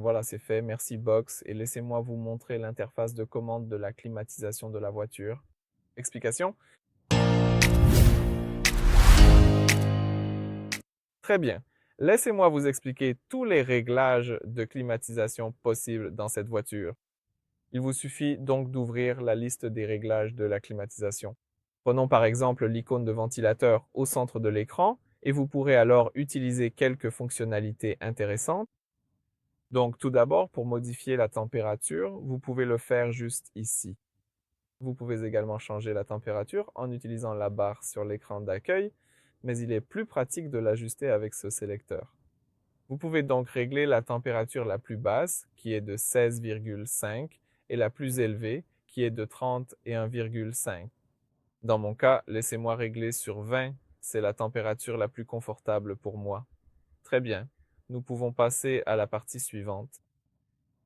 Voilà, c'est fait. Merci Box. Et laissez-moi vous montrer l'interface de commande de la climatisation de la voiture. Explication? Très bien. Laissez-moi vous expliquer tous les réglages de climatisation possibles dans cette voiture. Il vous suffit donc d'ouvrir la liste des réglages de la climatisation. Prenons par exemple l'icône de ventilateur au centre de l'écran et vous pourrez alors utiliser quelques fonctionnalités intéressantes. Donc tout d'abord, pour modifier la température, vous pouvez le faire juste ici. Vous pouvez également changer la température en utilisant la barre sur l'écran d'accueil, mais il est plus pratique de l'ajuster avec ce sélecteur. Vous pouvez donc régler la température la plus basse, qui est de 16,5, et la plus élevée, qui est de 31,5. Dans mon cas, laissez-moi régler sur 20, c'est la température la plus confortable pour moi. Très bien, nous pouvons passer à la partie suivante.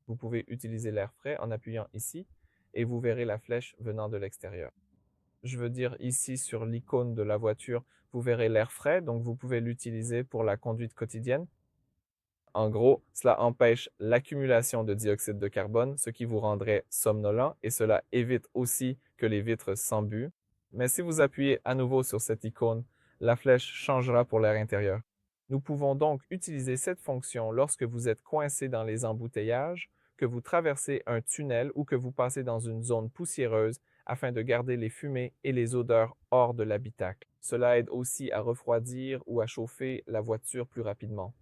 Vous pouvez utiliser l'air frais en appuyant ici, et vous verrez la flèche venant de l'extérieur. Je veux dire ici sur l'icône de la voiture, vous verrez l'air frais, donc vous pouvez l'utiliser pour la conduite quotidienne. En gros, cela empêche l'accumulation de dioxyde de carbone, ce qui vous rendrait somnolent, et cela évite aussi que les vitres s'embuent. Mais si vous appuyez à nouveau sur cette icône, la flèche changera pour l'air intérieur. Nous pouvons donc utiliser cette fonction lorsque vous êtes coincé dans les embouteillages, que vous traversez un tunnel ou que vous passez dans une zone poussiéreuse afin de garder les fumées et les odeurs hors de l'habitacle. Cela aide aussi à refroidir ou à chauffer la voiture plus rapidement.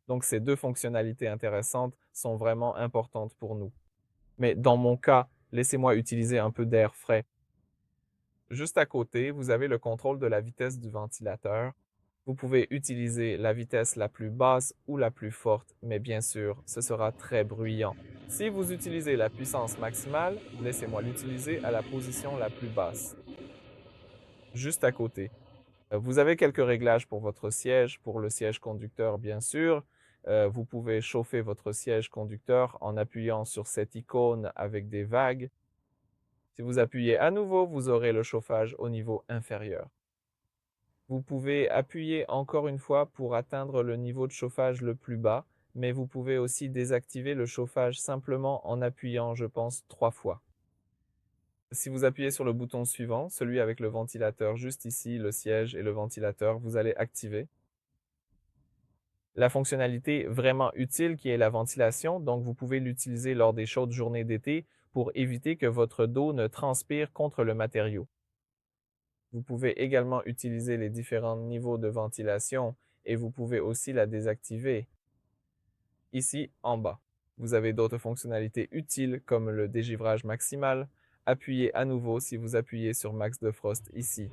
Donc ces deux fonctionnalités intéressantes sont vraiment importantes pour nous. Mais dans mon cas, laissez-moi utiliser un peu d'air frais. Juste à côté, vous avez le contrôle de la vitesse du ventilateur. Vous pouvez utiliser la vitesse la plus basse ou la plus forte, mais bien sûr, ce sera très bruyant. Si vous utilisez la puissance maximale, laissez-moi l'utiliser à la position la plus basse. Juste à côté. Vous avez quelques réglages pour votre siège, pour le siège conducteur bien sûr. Vous pouvez chauffer votre siège conducteur en appuyant sur cette icône avec des vagues. Si vous appuyez à nouveau, vous aurez le chauffage au niveau inférieur. Vous pouvez appuyer encore une fois pour atteindre le niveau de chauffage le plus bas, mais vous pouvez aussi désactiver le chauffage simplement en appuyant, je pense, 3 fois. Si vous appuyez sur le bouton suivant, celui avec le ventilateur juste ici, le siège et le ventilateur, vous allez activer la fonctionnalité vraiment utile qui est la ventilation, donc vous pouvez l'utiliser lors des chaudes journées d'été pour éviter que votre dos ne transpire contre le matériau. Vous pouvez également utiliser les différents niveaux de ventilation et vous pouvez aussi la désactiver ici en bas. Vous avez d'autres fonctionnalités utiles comme le dégivrage maximal. Appuyez à nouveau si vous appuyez sur Max de Frost ici.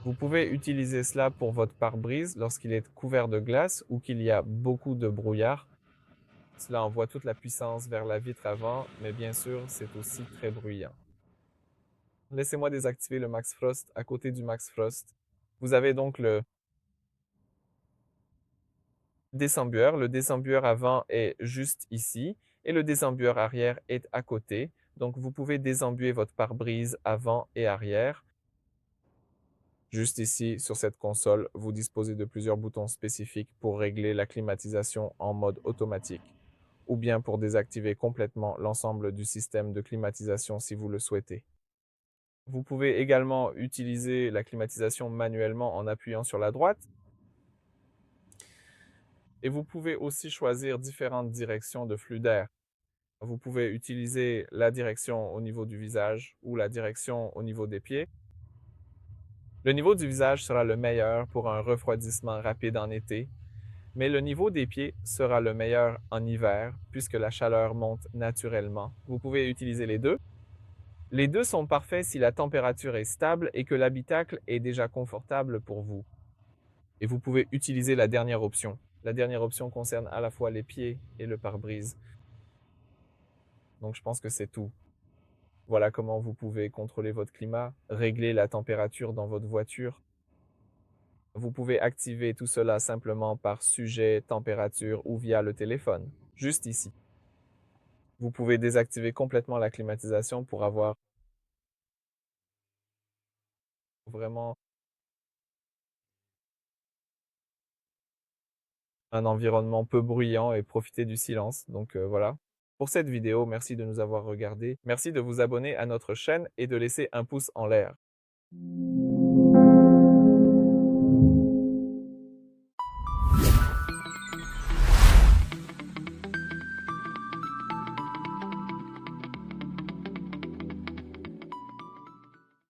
Vous pouvez utiliser cela pour votre pare-brise lorsqu'il est couvert de glace ou qu'il y a beaucoup de brouillard. Cela envoie toute la puissance vers la vitre avant, mais bien sûr, c'est aussi très bruyant. Laissez-moi désactiver le Max Frost à côté du Max Frost. Vous avez donc le désembueur. Le désembueur avant est juste ici et le désembueur arrière est à côté. Donc vous pouvez désembuer votre pare-brise avant et arrière. Juste ici, sur cette console, vous disposez de plusieurs boutons spécifiques pour régler la climatisation en mode automatique, ou bien pour désactiver complètement l'ensemble du système de climatisation si vous le souhaitez. Vous pouvez également utiliser la climatisation manuellement en appuyant sur la droite, et vous pouvez aussi choisir différentes directions de flux d'air. Vous pouvez utiliser la direction au niveau du visage ou la direction au niveau des pieds. Le niveau du visage sera le meilleur pour un refroidissement rapide en été, mais le niveau des pieds sera le meilleur en hiver puisque la chaleur monte naturellement. Vous pouvez utiliser les deux. Les deux sont parfaits si la température est stable et que l'habitacle est déjà confortable pour vous. Et vous pouvez utiliser la dernière option. La dernière option concerne à la fois les pieds et le pare-brise. Donc je pense que c'est tout. Voilà comment vous pouvez contrôler votre climat, régler la température dans votre voiture. Vous pouvez activer tout cela simplement par sujet, température ou via le téléphone, juste ici. Vous pouvez désactiver complètement la climatisation pour avoir vraiment un environnement peu bruyant et profiter du silence. Donc voilà. Pour cette vidéo, merci de nous avoir regardés. Merci de vous abonner à notre chaîne et de laisser un pouce en l'air.